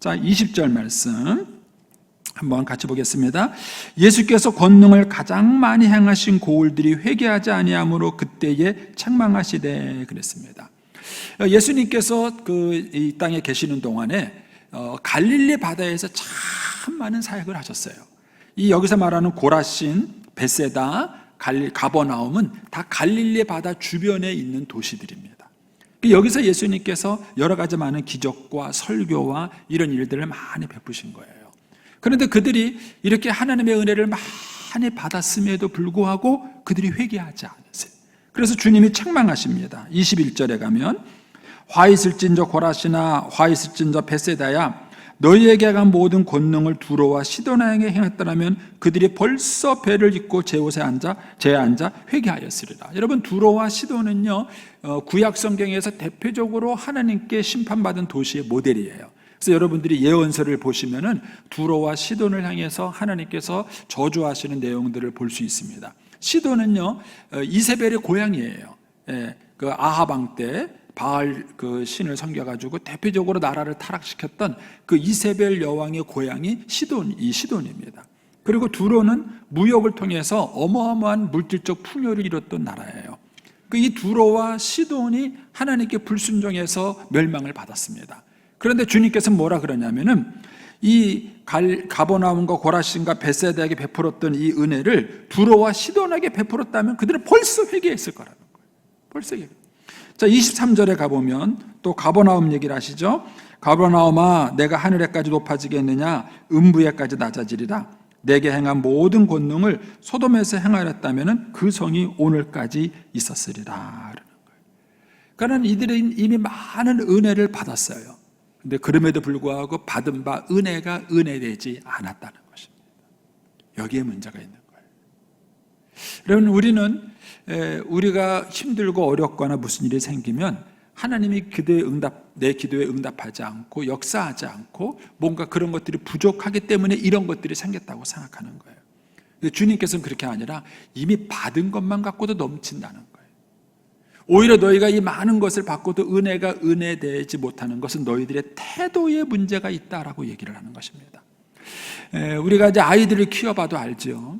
자, 20절 말씀 한번 같이 보겠습니다. 예수께서 권능을 가장 많이 행하신 고울들이 회개하지 아니하므로 그때에 책망하시되 그랬습니다. 예수님께서 이 땅에 계시는 동안에 갈릴리 바다에서 참 많은 사역을 하셨어요. 이 여기서 말하는 고라신, 베세다, 가버나움은 다 갈릴리 바다 주변에 있는 도시들입니다. 여기서 예수님께서 여러 가지 많은 기적과 설교와 이런 일들을 많이 베푸신 거예요. 그런데 그들이 이렇게 하나님의 은혜를 많이 받았음에도 불구하고 그들이 회개하지 않으세요. 그래서 주님이 책망하십니다. 21절에 가면 화 있을진저 고라시나 화 있을진저 베세다야 너희에게 간 모든 권능을 두로와 시도나에게 행했더라면 그들이 벌써 배를 잇고 제 제에 앉아 회개하였으리라. 여러분, 두로와 시도는요 구약 성경에서 대표적으로 하나님께 심판받은 도시의 모델이에요. 그래서 여러분들이 예언서를 보시면은 두로와 시돈을 향해서 하나님께서 저주하시는 내용들을 볼 수 있습니다. 시돈은요 이세벨의 고향이에요. 그 아합 왕 때 바알 그 신을 섬겨가지고 대표적으로 나라를 타락시켰던 그 이세벨 여왕의 고향이 시돈입니다. 그리고 두로는 무역을 통해서 어마어마한 물질적 풍요를 이뤘던 나라예요. 이 두로와 시돈이 하나님께 불순종해서 멸망을 받았습니다. 그런데 주님께서 뭐라 그러냐면은 이 가버나움과 고라신과 베세다에게 베풀었던 이 은혜를 두로와 시돈에게 베풀었다면 그들은 벌써 회개했을 거라는 거예요. 벌써 회개. 자, 23절에 가보면 또 가버나움 얘기를 하시죠. 가버나움아 내가 하늘에까지 높아지겠느냐 음부에까지 낮아지리라. 내게 행한 모든 권능을 소돔에서 행하였다면 그 성이 오늘까지 있었으리라. 그러니까 이들은 이미 많은 은혜를 받았어요. 근데 그럼에도 불구하고 받은 바 은혜가 은혜되지 않았다는 것입니다. 여기에 문제가 있는 거예요. 여러분, 우리가 힘들고 어렵거나 무슨 일이 생기면 하나님이 내 기도에 응답하지 않고 역사하지 않고 뭔가 그런 것들이 부족하기 때문에 이런 것들이 생겼다고 생각하는 거예요. 근데 주님께서는 그렇게 아니라 이미 받은 것만 갖고도 넘친다는 거예요. 오히려 너희가 이 많은 것을 받고도 은혜가 은혜되지 못하는 것은 너희들의 태도에 문제가 있다라고 얘기를 하는 것입니다. 우리가 이제 아이들을 키워봐도 알죠.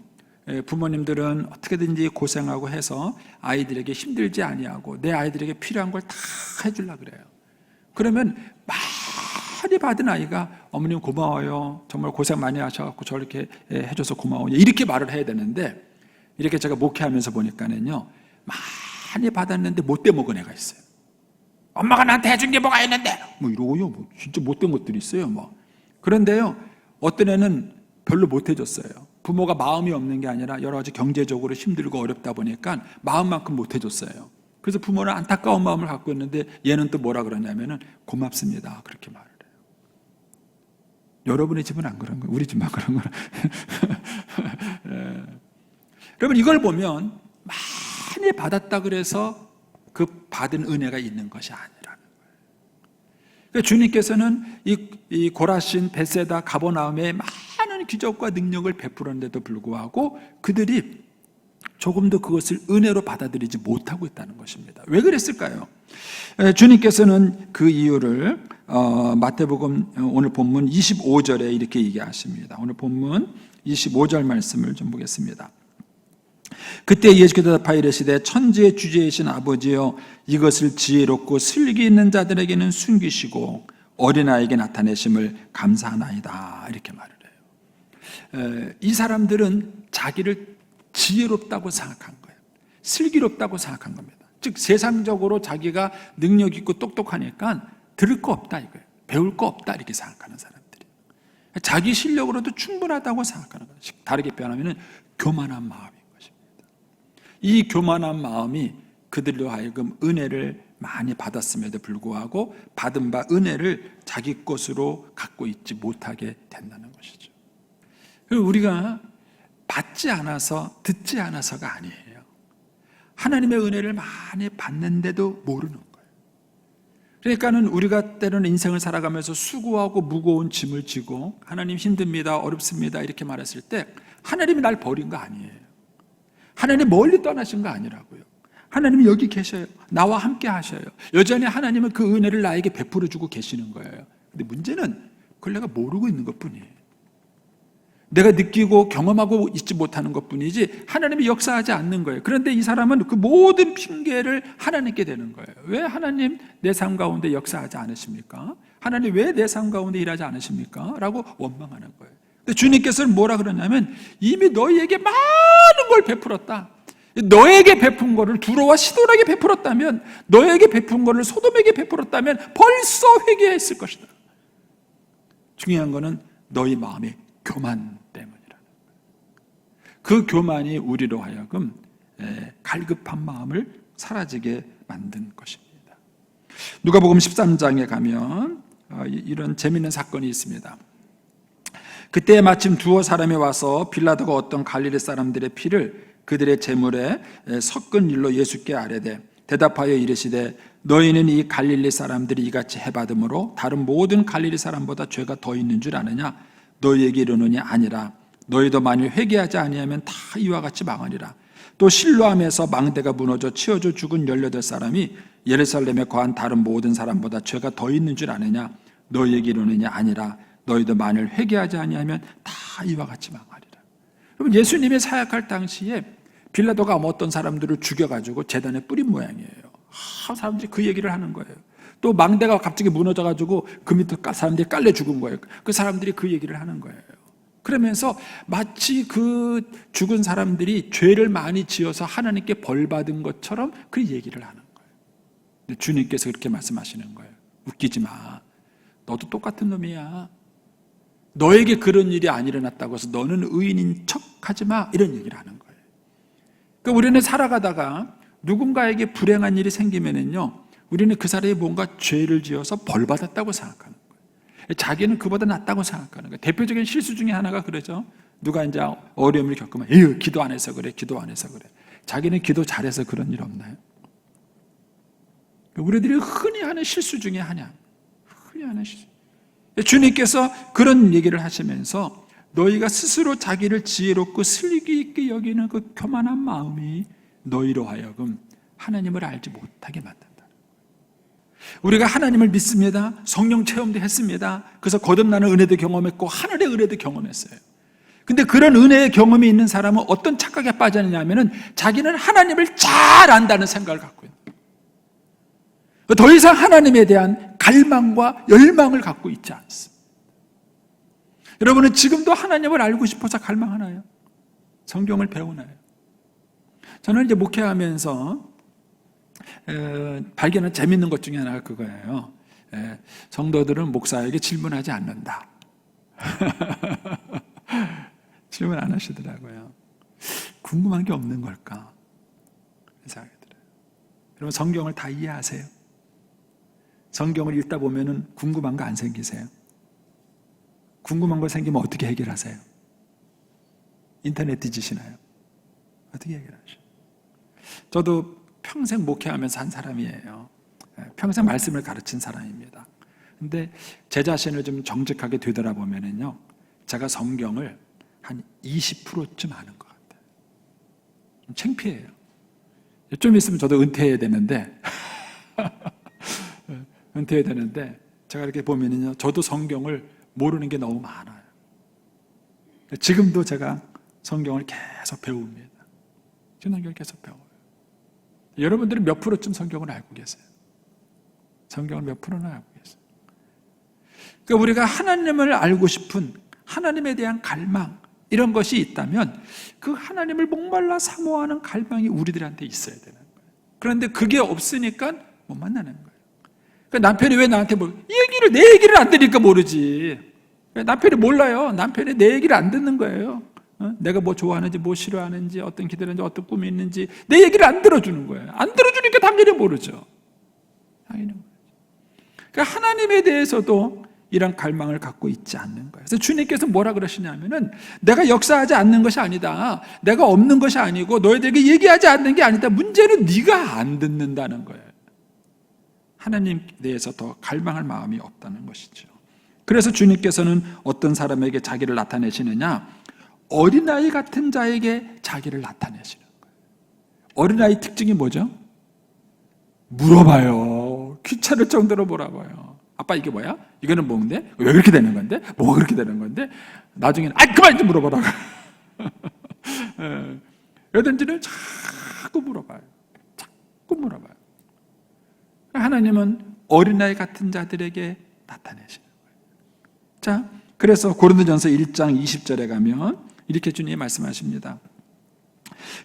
부모님들은 어떻게든지 고생하고 해서 아이들에게 힘들지 아니하고 내 아이들에게 필요한 걸 다 해주려고 그래요. 그러면 많이 받은 아이가 어머님 고마워요. 정말 고생 많이 하셔서 저렇게 해줘서 고마워요. 이렇게 말을 해야 되는데 이렇게 제가 목회하면서 보니까는요 많이 받았는데 못돼 먹은 애가 있어요. 엄마가 나한테 해준 게 뭐가 있는데 이러고요. 진짜 못된 것들이 있어요. 그런데요 어떤 애는 별로 못 해줬어요. 부모가 마음이 없는 게 아니라 여러 가지 경제적으로 힘들고 어렵다 보니까 마음만큼 못 해줬어요. 그래서 부모는 안타까운 마음을 갖고 있는데 얘는 또 뭐라 그러냐면은 고맙습니다. 그렇게 말을 해요. 여러분의 집은 안 그런 거예요. 우리 집만 그런 거예요. 여러분, 이걸 보면 많이 받았다 그래서 그 받은 은혜가 있는 것이 아니라는 거예요. 그러니까 주님께서는 이 고라신, 베세다, 가버나움에 많은 기적과 능력을 베풀었는데도 불구하고 그들이 조금도 그것을 은혜로 받아들이지 못하고 있다는 것입니다. 왜 그랬을까요? 주님께서는 그 이유를 마태복음 오늘 본문 25절에 이렇게 얘기하십니다. 오늘 본문 25절 말씀을 좀 보겠습니다. 그때 예수께서 대답하여 이르시되 천지의 주제이신 아버지여 이것을 지혜롭고 슬기 있는 자들에게는 숨기시고 어린아이에게 나타내심을 감사하나이다. 이렇게 말을 해요. 이 사람들은 자기를 지혜롭다고 생각한 거예요. 슬기롭다고 생각한 겁니다. 즉 세상적으로 자기가 능력 있고 똑똑하니까 들을 거 없다 이거예요. 배울 거 없다 이렇게 생각하는 사람들이 자기 실력으로도 충분하다고 생각하는 거예요. 다르게 표현하면 교만한 마음인 것입니다. 이 교만한 마음이 그들로 하여금 은혜를 많이 받았음에도 불구하고 받은 바 은혜를 자기 것으로 갖고 있지 못하게 된다는 것이죠. 그리고 우리가 받지 않아서 듣지 않아서가 아니에요. 하나님의 은혜를 많이 받는데도 모르는 거예요. 그러니까는 우리가 때로는 인생을 살아가면서 수고하고 무거운 짐을 지고 하나님 힘듭니다, 어렵습니다 이렇게 말했을 때 하나님이 날 버린 거 아니에요. 하나님 멀리 떠나신 거 아니라고요. 하나님이 여기 계셔요. 나와 함께 하셔요. 여전히 하나님은 그 은혜를 나에게 베풀어 주고 계시는 거예요. 근데 문제는 그걸 내가 모르고 있는 것뿐이에요. 내가 느끼고 경험하고 있지 못하는 것뿐이지 하나님이 역사하지 않는 거예요. 그런데 이 사람은 그 모든 핑계를 하나님께 대는 거예요. 왜 하나님 내 삶 가운데 역사하지 않으십니까? 하나님 왜 내 삶 가운데 일하지 않으십니까? 라고 원망하는 거예요. 근데 주님께서는 뭐라 그러냐면 이미 너희에게 많은 걸 베풀었다. 너에게 베푼 거를 두로와 시돈에게 베풀었다면, 너에게 베푼 거를 소돔에게 베풀었다면 벌써 회개했을 것이다. 중요한 거는 너희 마음의 교만 때문이라는 거예요. 그 교만이 우리로 하여금 갈급한 마음을 사라지게 만든 것입니다. 누가복음 13장에 가면 이런 재미있는 사건이 있습니다. 그때 마침 두어 사람이 와서 빌라도가 어떤 갈릴리 사람들의 피를 그들의 제물에 섞은 일로 예수께 아뢰되 대답하여 이르시되 너희는 이 갈릴리 사람들이 이같이 해받음으로 다른 모든 갈릴리 사람보다 죄가 더 있는 줄 아느냐? 너희에게 이르노니 아니라 너희도 만일 회개하지 아니하면 다 이와 같이 망하리라. 또 실로암에서 망대가 무너져 치어져 죽은 18사람이 예루살렘에 거한 다른 모든 사람보다 죄가 더 있는 줄 아느냐? 너희에게 이르노니 아니라 너희도 만일 회개하지 아니하면 다 이와 같이 망하리라. 여러분, 예수님이 사역할 당시에 빌라도가 어떤 사람들을 죽여가지고 제단에 뿌린 모양이에요. 사람들이 그 얘기를 하는 거예요. 또 망대가 갑자기 무너져가지고 그 밑에 사람들이 깔려 죽은 거예요. 그 사람들이 그 얘기를 하는 거예요. 그러면서 마치 그 죽은 사람들이 죄를 많이 지어서 하나님께 벌 받은 것처럼 그 얘기를 하는 거예요. 근데 주님께서 그렇게 말씀하시는 거예요. 웃기지 마. 너도 똑같은 놈이야. 너에게 그런 일이 안 일어났다고 해서 너는 의인인 척하지 마. 이런 얘기를 하는 거예요. 그러니까 우리는 살아가다가 누군가에게 불행한 일이 생기면은요, 우리는 그 사람이 뭔가 죄를 지어서 벌 받았다고 생각하는 거예요. 자기는 그보다 낫다고 생각하는 거예요. 대표적인 실수 중에 하나가 그러죠. 누가 이제 어려움을 겪으면 에휴, 기도 안 해서 그래, 기도 안 해서 그래. 자기는 기도 잘해서 그런 일 없나요? 우리들이 흔히 하는 실수 중에 하나. 흔히 하는 실수. 주님께서 그런 얘기를 하시면서 너희가 스스로 자기를 지혜롭고 슬기 있게 여기는 그 교만한 마음이 너희로 하여금 하나님을 알지 못하게 만든다. 우리가 하나님을 믿습니다. 성령 체험도 했습니다. 그래서 거듭나는 은혜도 경험했고 하늘의 은혜도 경험했어요. 근데 그런 은혜의 경험이 있는 사람은 어떤 착각에 빠졌느냐면은 자기는 하나님을 잘 안다는 생각을 갖고 있는 거예요. 더 이상 하나님에 대한 갈망과 열망을 갖고 있지 않습니다. 여러분은 지금도 하나님을 알고 싶어서 갈망하나요? 성경을 배우나요? 저는 이제 목회하면서 발견한 재밌는 것 중에 하나가 그거예요. 성도들은 목사에게 질문하지 않는다. 질문 안 하시더라고요. 궁금한 게 없는 걸까? 생각이 들어요. 여러분, 성경을 다 이해하세요? 성경을 읽다 보면은 궁금한 거 안 생기세요? 궁금한 거 생기면 어떻게 해결하세요? 인터넷 뒤지시나요? 어떻게 해결하셔요? 저도 평생 목회하면서 한 사람이에요. 평생 말씀을 가르친 사람입니다. 근데 제 자신을 좀 정직하게 되돌아보면은요, 제가 성경을 한 20%쯤 아는 것 같아요. 좀 창피해요. 좀 있으면 저도 은퇴해야 되는데, 제가 이렇게 보면은요, 저도 성경을 모르는 게 너무 많아요. 지금도 제가 성경을 계속 배웁니다. 지금 성경을 계속 배워요. 여러분들은 몇 프로쯤 성경을 알고 계세요? 성경을 몇 프로나 알고 계세요? 그러니까 우리가 하나님을 알고 싶은 하나님에 대한 갈망, 이런 것이 있다면 그 하나님을 목말라 사모하는 갈망이 우리들한테 있어야 되는 거예요. 그런데 그게 없으니까 못 만나는 거예요. 그러니까 남편이 왜 나한테 내 얘기를 안 들으니까 모르지. 남편이 몰라요. 남편이 내 얘기를 안 듣는 거예요. 내가 뭐 좋아하는지, 뭐 싫어하는지, 어떤 기대를 하는지, 어떤 꿈이 있는지 내 얘기를 안 들어주는 거예요. 안 들어주니까 당연히 모르죠. 당연히 모르죠. 그러니까 하나님에 대해서도 이런 갈망을 갖고 있지 않는 거예요. 그래서 주님께서 뭐라 그러시냐면은 내가 역사하지 않는 것이 아니다. 내가 없는 것이 아니고 너희들에게 얘기하지 않는 게 아니다. 문제는 네가 안 듣는다는 거예요. 하나님에 대해서 더 갈망할 마음이 없다는 것이죠. 그래서 주님께서는 어떤 사람에게 자기를 나타내시느냐? 어린아이 같은 자에게 자기를 나타내시는 거예요. 어린아이 특징이 뭐죠? 물어봐요. 귀찮을 정도로 물어봐요. 아빠 이게 뭐야? 이거는 뭔데? 왜 그렇게 되는 건데? 뭐가 그렇게 되는 건데? 나중에는 그만 좀 물어보라고. 여든지는 자꾸 물어봐요. 자꾸 물어봐요. 하나님은 어린아이 같은 자들에게 나타내시는 거예요. 자, 그래서 고린도전서 1장 20절에 가면 이렇게 주님이 말씀하십니다.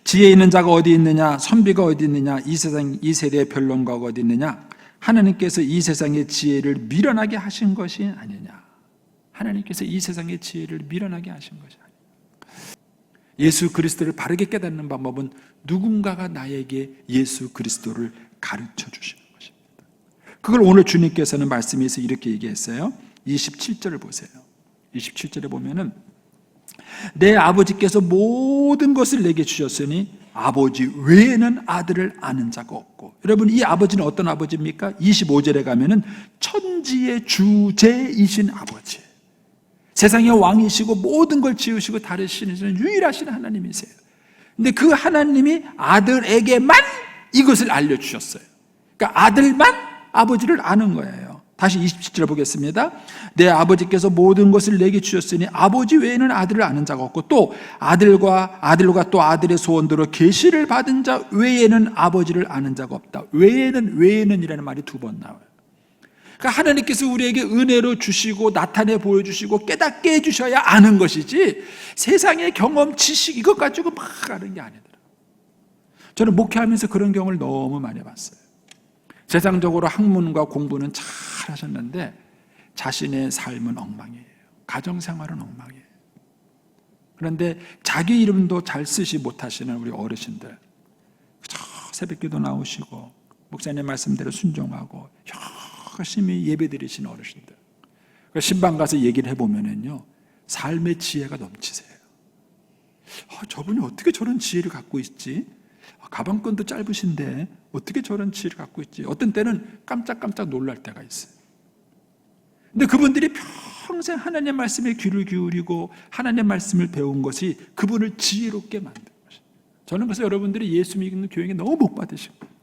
지혜 있는 자가 어디 있느냐? 선비가 어디 있느냐? 이 세대의 변론가가 어디 있느냐? 하나님께서 이 세상의 지혜를 미련하게 하신 것이 아니냐? 하나님께서 이 세상의 지혜를 미련하게 하신 것이 아니냐? 예수 그리스도를 바르게 깨닫는 방법은 누군가가 나에게 예수 그리스도를 가르쳐 주시는 것입니다. 그걸 오늘 주님께서는 말씀에서 이렇게 얘기했어요. 27절을 보세요. 27절에 보면은 내 아버지께서 모든 것을 내게 주셨으니 아버지 외에는 아들을 아는 자가 없고. 여러분, 이 아버지는 어떤 아버지입니까? 25절에 가면은 천지의 주제이신 아버지, 세상의 왕이시고 모든 걸 지으시고 다루시는 유일하신 하나님이세요. 근데 그 하나님이 아들에게만 이것을 알려주셨어요. 그러니까 아들만 아버지를 아는 거예요. 다시 27절 보겠습니다. 내 아버지께서 모든 것을 내게 주셨으니 아버지 외에는 아들을 아는 자가 없고 또 아들과 또 아들의 소원대로 계시를 받은 자 외에는 아버지를 아는 자가 없다. 외에는이라는 말이 2번 나와요. 그러니까 하나님께서 우리에게 은혜로 주시고 나타내 보여주시고 깨닫게 해주셔야 아는 것이지 세상의 경험, 지식 이것 가지고 막 아는 게 아니더라고요. 저는 목회하면서 그런 경험을 너무 많이 봤어요. 세상적으로 학문과 공부는 잘 하셨는데 자신의 삶은 엉망이에요. 가정생활은 엉망이에요. 그런데 자기 이름도 잘 쓰지 못하시는 우리 어르신들, 새벽기도 나오시고 목사님 말씀대로 순종하고 열심히 예배드리시는 어르신들, 신방 가서 얘기를 해보면요 삶의 지혜가 넘치세요. 저분이 어떻게 저런 지혜를 갖고 있지? 가방끈도 짧으신데 어떻게 저런 지혜를 갖고 있지? 어떤 때는 깜짝깜짝 놀랄 때가 있어요. 근데 그분들이 평생 하나님 말씀에 귀를 기울이고 하나님 말씀을 배운 것이 그분을 지혜롭게 만든 것입니다. 저는 그래서 여러분들이 예수 믿는 교육에 너무 복 받으신 거예요.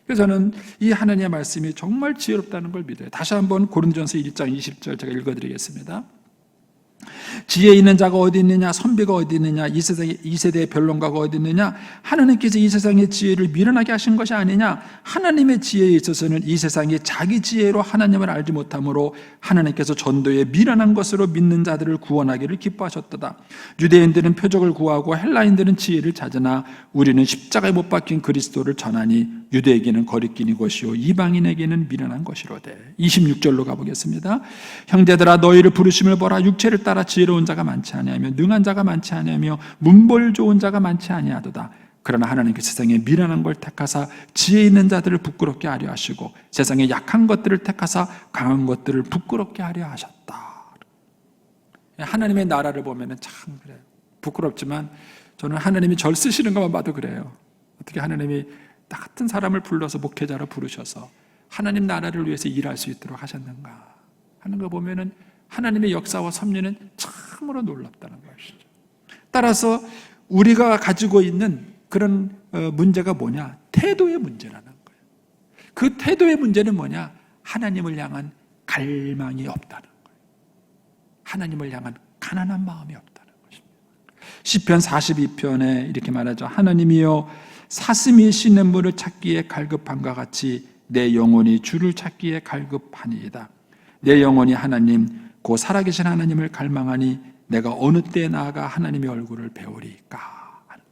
그래서 저는 이 하나님의 말씀이 정말 지혜롭다는 걸 믿어요. 다시 한번 고린도전서 1장 20절 제가 읽어드리겠습니다. 지혜 있는 자가 어디 있느냐? 선비가 어디 있느냐? 이 세대의 변론가가 어디 있느냐? 하나님께서 이 세상의 지혜를 미련하게 하신 것이 아니냐? 하나님의 지혜에 있어서는 이 세상이 자기 지혜로 하나님을 알지 못하므로 하나님께서 전도에 미련한 것으로 믿는 자들을 구원하기를 기뻐하셨도다. 유대인들은 표적을 구하고 헬라인들은 지혜를 찾으나 우리는 십자가에 못 박힌 그리스도를 전하니 유대에게는 거리끼니 것이요 이방인에게는 미련한 것이로되. 26절로 가보겠습니다. 형제들아 너희를 부르심을 보라. 육체를 따라 지혜로운 자가 많지 아니하며 능한 자가 많지 아니하며 문벌 좋은 자가 많지 아니하도다. 그러나 하나님께서 세상에 미련한 걸 택하사 지혜 있는 자들을 부끄럽게 하려 하시고 세상에 약한 것들을 택하사 강한 것들을 부끄럽게 하려 하셨다. 하나님의 나라를 보면 참 그래요. 부끄럽지만 저는 하나님이 절 쓰시는 것만 봐도 그래요. 어떻게 하나님이 나 같은 사람을 불러서 목회자로 부르셔서 하나님 나라를 위해서 일할 수 있도록 하셨는가 하는 거 보면은 하나님의 역사와 섭리는 참으로 놀랍다는 것이죠. 따라서 우리가 가지고 있는 그런 문제가 뭐냐? 태도의 문제라는 거예요. 그 태도의 문제는 뭐냐? 하나님을 향한 갈망이 없다는 거예요. 하나님을 향한 가난한 마음이 없다는 것입니다. 시편 42편에 이렇게 말하죠. 하나님이여 사슴이 씻는 물을 찾기에 갈급함과 같이 내 영혼이 주를 찾기에 갈급하니이다. 내 영혼이 하나님 곧 살아계신 하나님을 갈망하니 내가 어느 때에 나아가 하나님의 얼굴을 배우리까 하는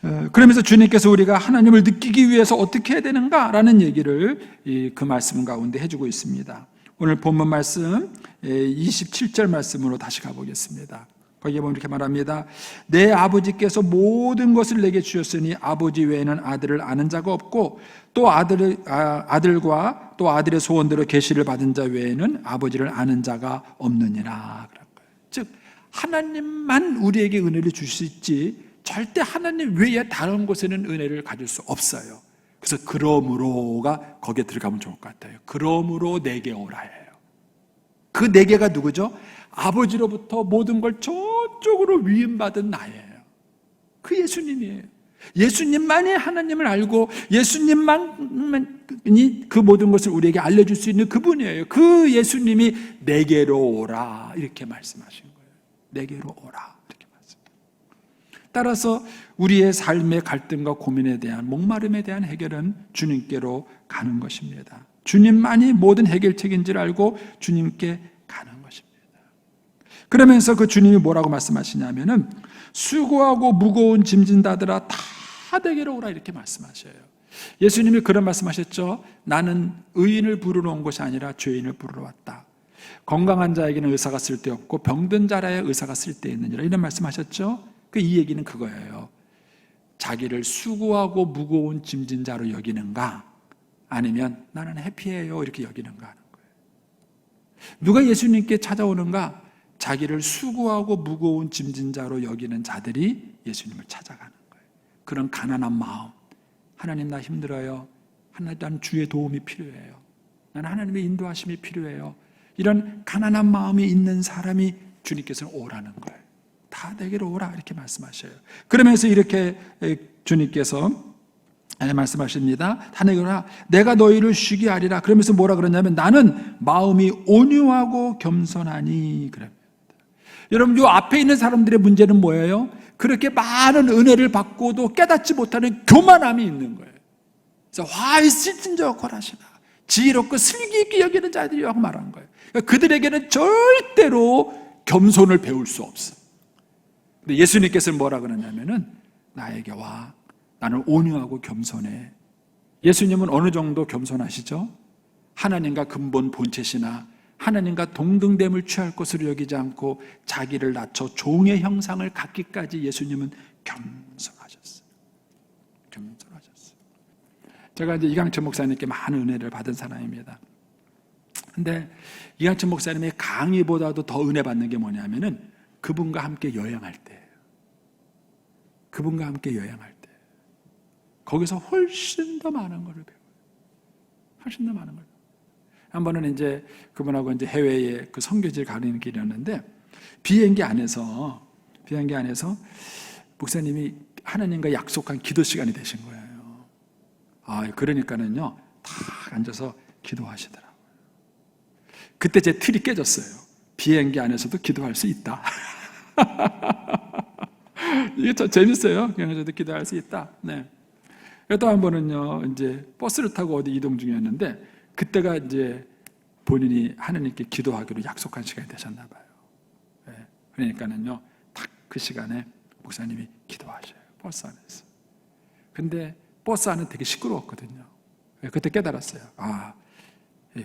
거예요. 그러면서 주님께서 우리가 하나님을 느끼기 위해서 어떻게 해야 되는가라는 얘기를 그 말씀 가운데 해주고 있습니다. 오늘 본문 말씀 27절 말씀으로 다시 가보겠습니다. 거기에 보면 이렇게 말합니다. 내 아버지께서 모든 것을 내게 주셨으니 아버지 외에는 아들을 아는 자가 없고 또 아들과 또 아들의 소원대로 계시를 받은 자 외에는 아버지를 아는 자가 없느니라. 그런 거예요. 즉 하나님만 우리에게 은혜를 주시지 절대 하나님 외에 다른 곳에는 은혜를 가질 수 없어요. 그래서 그러므로가 거기에 들어가면 좋을 것 같아요. 그러므로 내게 오라예요. 그 내게가 누구죠? 아버지로부터 모든 걸 저쪽으로 위임받은 나예요. 그 예수님이에요. 예수님만이 하나님을 알고 예수님만이 그 모든 것을 우리에게 알려줄 수 있는 그분이에요. 그 예수님이 내게로 오라 이렇게 말씀하신 거예요. 내게로 오라 이렇게 말씀. 따라서 우리의 삶의 갈등과 고민에 대한 목마름에 대한 해결은 주님께로 가는 것입니다. 주님만이 모든 해결책인 줄 알고 주님께 가는 것입니다. 그러면서 그 주님이 뭐라고 말씀하시냐면은 수고하고 무거운 짐진 자들아 다 내게로 오라 이렇게 말씀하셔요. 예수님이 그런 말씀하셨죠. 나는 의인을 부르러 온 것이 아니라 죄인을 부르러 왔다. 건강한 자에게는 의사가 쓸데없고 병든 자라야 의사가 쓸데있느니라 이런 말씀하셨죠. 이 얘기는 그거예요. 자기를 수고하고 무거운 짐진 자로 여기는가 아니면 나는 해피해요 이렇게 여기는가 하는 거예요. 누가 예수님께 찾아오는가? 자기를 수고하고 무거운 짐진 자로 여기는 자들이 예수님을 찾아가는 거예요. 그런 가난한 마음, 하나님 나 힘들어요, 하나님 주의 도움이 필요해요, 나는 하나님의 인도하심이 필요해요, 이런 가난한 마음이 있는 사람이 주님께서는 오라는 거예요. 다 내게로 오라 이렇게 말씀하셔요. 그러면서 이렇게 주님께서 말씀하십니다. 다 내게로 오라, 내가 너희를 쉬게 하리라. 그러면서 뭐라 그러냐면 나는 마음이 온유하고 겸손하니 그래요. 여러분, 이 앞에 있는 사람들의 문제는 뭐예요? 그렇게 많은 은혜를 받고도 깨닫지 못하는 교만함이 있는 거예요. 그래서 화이 실진저 권하시나 지혜롭고 슬기 있게 여기는 자들이라고 말한 거예요. 그러니까 그들에게는 절대로 겸손을 배울 수 없어. 근데 예수님께서는 뭐라 그러냐면은 나에게 와, 나는 온유하고 겸손해. 예수님은 어느 정도 겸손하시죠? 하나님과 근본 본체시나 하나님과 동등됨을 취할 것으로 여기지 않고 자기를 낮춰 종의 형상을 갖기까지 예수님은 겸손하셨어요. 겸손하셨어요. 제가 이제 이강철 목사님께 많은 은혜를 받은 사람입니다. 근데 이강철 목사님의 강의보다도 더 은혜 받는 게 뭐냐면은 그분과 함께 여행할 때예요. 그분과 함께 여행할 때 거기서 훨씬 더 많은 것을 배워요. 훨씬 더 많은 걸. 한 번은 이제 그분하고 이제 해외에 그 선교지를 가는 길이었는데 비행기 안에서 목사님이 하나님과 약속한 기도 시간이 되신 거예요. 그러니까는요 딱 앉아서 기도하시더라고요. 그때 제 틀이 깨졌어요. 비행기 안에서도 기도할 수 있다. 이게 참 재밌어요. 비행기에서도 기도할 수 있다. 네. 또 한 번은요 이제 버스를 타고 어디 이동 중이었는데 그때가 이제 본인이 하나님께 기도하기로 약속한 시간이 되셨나 봐요. 네. 그러니까는요, 딱 그 시간에 목사님이 기도하셔요. 버스 안에서. 근데 버스 안은 되게 시끄러웠거든요. 네. 그때 깨달았어요.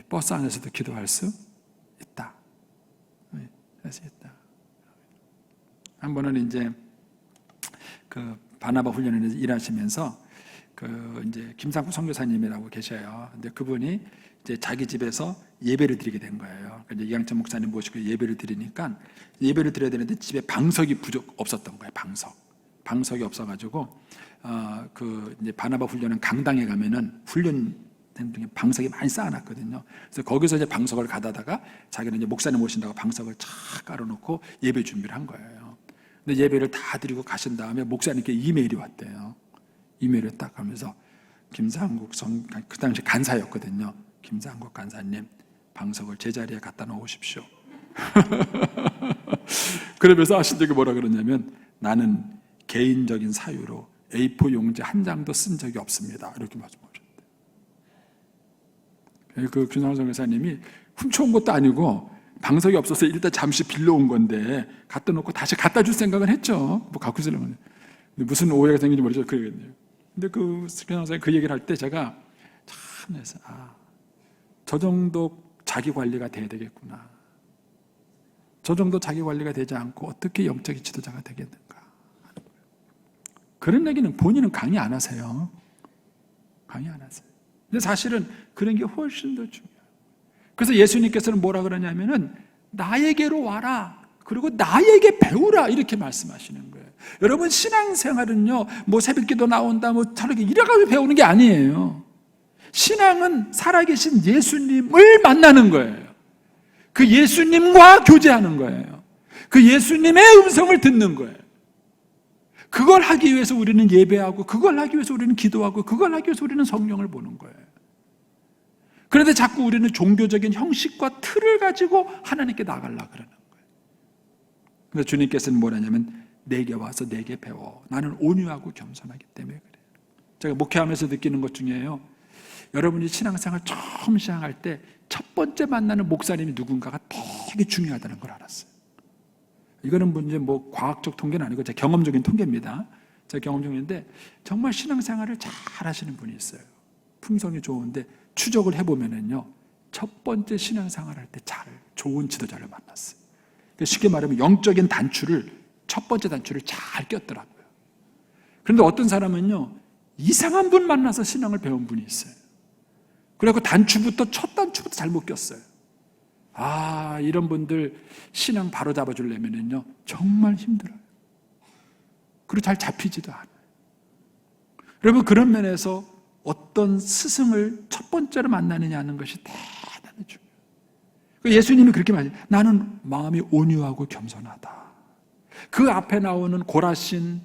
버스 안에서도 기도할 수 있다. 네. 할 수 있다. 한 번은 이제 그 바나바 훈련을 일하시면서 이제 김상구 선교사님이라고 계셔요. 근데 그분이 이제 자기 집에서 예배를 드리게 된 거예요. 이제 이강철 목사님 모시고 예배를 드리니까 예배를 드려야 되는데 집에 방석이 없었던 거예요. 방석이 없어가지고 그 이제 바나바 훈련은 강당에 가면은 훈련 중에 방석이 많이 쌓아놨거든요. 그래서 거기서 이제 방석을 가다가 자기는 이제 목사님 오신다고 방석을 쫙 깔아놓고 예배 준비를 한 거예요. 근데 예배를 다 드리고 가신 다음에 목사님께 이메일이 왔대요. 이메일을 딱 하면서 김상국 그 당시 간사였거든요. 김상국 간사님 방석을 제자리에 갖다 놓으십시오. 그러면서 하신 적이 뭐라 그러냐면 나는 개인적인 사유로 A4 용지 한 장도 쓴 적이 없습니다. 이렇게 말씀하셨대요. 그 김상국 선교사님이 훔쳐온 것도 아니고 방석이 없어서 일단 잠시 빌려온 건데 갖다 놓고 다시 갖다 줄 생각은 했죠. 뭐 갖고 있으려면 무슨 오해가 생긴지 모르죠. 그러겠네요. 근데 그 선생님 그 얘기를 할 때 제가 참 해서 저 정도 자기 관리가 돼야 되겠구나. 저 정도 자기 관리가 되지 않고 어떻게 영적인 지도자가 되겠는가 하는 거예요. 그런 얘기는 본인은 강의 안 하세요. 강의 안 하세요. 근데 사실은 그런 게 훨씬 더 중요해요. 그래서 예수님께서는 뭐라 그러냐면은 나에게로 와라. 그리고 나에게 배우라 이렇게 말씀하시는 거예요. 여러분 신앙생활은요 뭐 새벽기도 나온다 뭐 저렇게 이래가지고 배우는 게 아니에요. 신앙은 살아계신 예수님을 만나는 거예요. 그 예수님과 교제하는 거예요. 그 예수님의 음성을 듣는 거예요. 그걸 하기 위해서 우리는 예배하고, 그걸 하기 위해서 우리는 기도하고, 그걸 하기 위해서 우리는 성경을 보는 거예요. 그런데 자꾸 우리는 종교적인 형식과 틀을 가지고 하나님께 나가려고 그러는 거예요. 그래서 주님께서는 뭐라냐면 내게 와서 내게 배워. 나는 온유하고 겸손하기 때문에 그래요. 제가 목회하면서 느끼는 것 중에요, 여러분이 신앙생활 처음 시작할 때 첫 번째 만나는 목사님이 누군가가 되게 중요하다는 걸 알았어요. 이거는 이제 뭐 과학적 통계는 아니고 제 경험적인 통계입니다. 제 경험적인데 정말 신앙생활을 잘 하시는 분이 있어요. 품성이 좋은데 추적을 해보면은요, 첫 번째 신앙생활 할 때 좋은 지도자를 만났어요. 쉽게 말하면 영적인 단추를, 첫 번째 단추를 잘 꼈더라고요. 그런데 어떤 사람은요, 이상한 분 만나서 신앙을 배운 분이 있어요. 그래서 첫 단추부터 잘못 꼈어요. 이런 분들 신앙 바로 잡아주려면요 정말 힘들어요. 그리고 잘 잡히지도 않아요. 여러분, 그런 면에서 어떤 스승을 첫 번째로 만나느냐는 것이 대단히 중요해요. 예수님이 그렇게 말해요. 나는 마음이 온유하고 겸손하다. 그 앞에 나오는 고라신,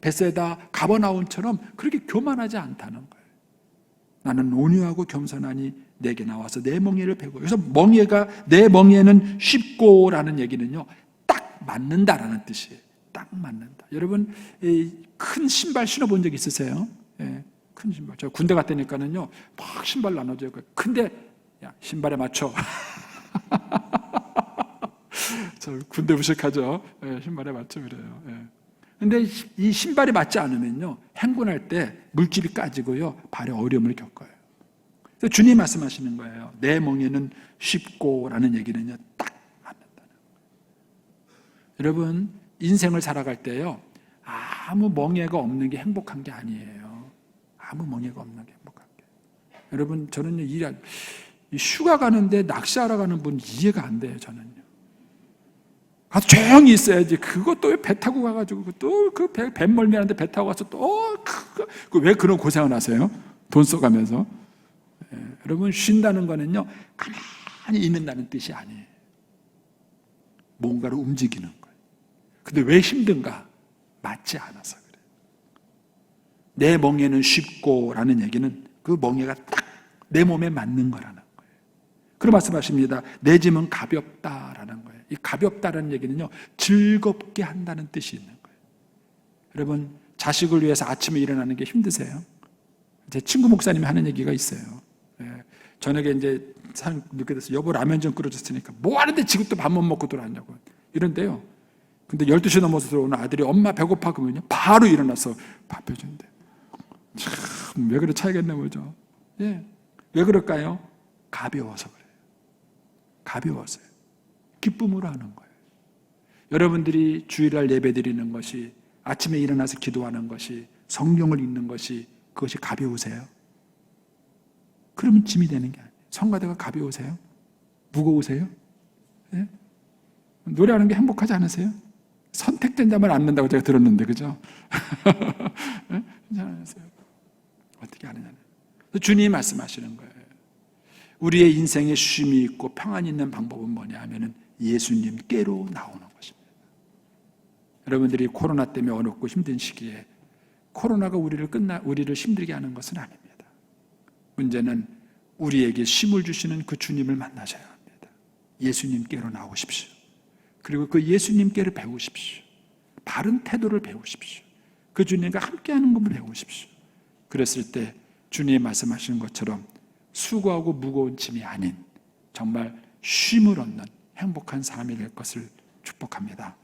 베세다, 가버나움처럼 그렇게 교만하지 않다는 거예요. 나는 온유하고 겸손하니 내게 나와서 내 멍에를 베고. 그래서 내 멍에는 쉽고라는 얘기는요, 딱 맞는다라는 뜻이에요. 딱 맞는다. 여러분, 큰 신발 신어본 적 있으세요? 큰 신발. 저 군대 갔다니까는요, 막 신발 나눠줘요. 근데 야, 신발에 맞춰. 저 군대 무식하죠. 신발에 맞춰 그래요. 근데 이 신발이 맞지 않으면요, 행군할 때 물집이 까지고요, 발에 어려움을 겪어요. 그래서 주님 말씀하시는 거예요. 내 멍에는 쉽고라는 얘기는요, 딱 맞는다는 거예요. 여러분, 인생을 살아갈 때요, 아무 멍에가 없는 게 행복한 게 아니에요. 아무 멍에가 없는 게 행복한 게. 여러분, 저는요, 휴가 가는데 낚시하러 가는 분 이해가 안 돼요, 저는요. 가서 조용히 있어야지. 그것도 배 타고 가가지고 또 그 뱃멀미하는데 배 타고 가서 또 왜 그런 고생을 하세요? 돈 써가면서. 여러분, 쉰다는 거는요, 가만히 있는다는 뜻이 아니에요. 뭔가를 움직이는 거예요. 근데 왜 힘든가? 맞지 않아서 그래요. 내 멍에는 쉽고라는 얘기는 그 멍에가 딱 내 몸에 맞는 거라는 거예요. 그런 말씀하십니다. 내 짐은 가볍다라는 거예요. 이 가볍다라는 얘기는요, 즐겁게 한다는 뜻이 있는 거예요. 여러분, 자식을 위해서 아침에 일어나는 게 힘드세요? 제 친구 목사님이 하는 얘기가 있어요. 저녁에 이제 늦게 돼서 여보 라면 좀 끓여줬으니까 뭐 하는데 지금도 밥 못 먹고 들어왔냐고 이런데요. 근데 12시 넘어서 들어오는 아들이 엄마 배고파 그러면요, 바로 일어나서 밥 해준대. 참, 왜 그래 차이겠네 보죠. 왜 그럴까요? 가벼워서 그래요. 가벼워서요. 기쁨으로 하는 거예요. 여러분들이 주일날 예배 드리는 것이, 아침에 일어나서 기도하는 것이, 성경을 읽는 것이, 그것이 가벼우세요? 그러면 짐이 되는 게 아니에요. 성가대가 가벼우세요? 무거우세요? 노래하는 게 행복하지 않으세요? 선택된 자만 앉는다고 제가 들었는데, 그죠? 괜찮으세요? 어떻게 하느냐는. 주님이 말씀하시는 거예요. 우리의 인생에 쉼이 있고 평안이 있는 방법은 뭐냐 하면은 예수님께로 나오는 것입니다. 여러분들이 코로나 때문에 어렵고 힘든 시기에 코로나가 우리를 힘들게 하는 것은 아닙니다. 문제는 우리에게 쉼을 주시는 그 주님을 만나셔야 합니다. 예수님께로 나오십시오. 그리고 그 예수님께를 배우십시오. 바른 태도를 배우십시오. 그 주님과 함께하는 것을 배우십시오. 그랬을 때 주님이 말씀하시는 것처럼 수고하고 무거운 짐이 아닌 정말 쉼을 얻는 행복한 삶이 될 것을 축복합니다.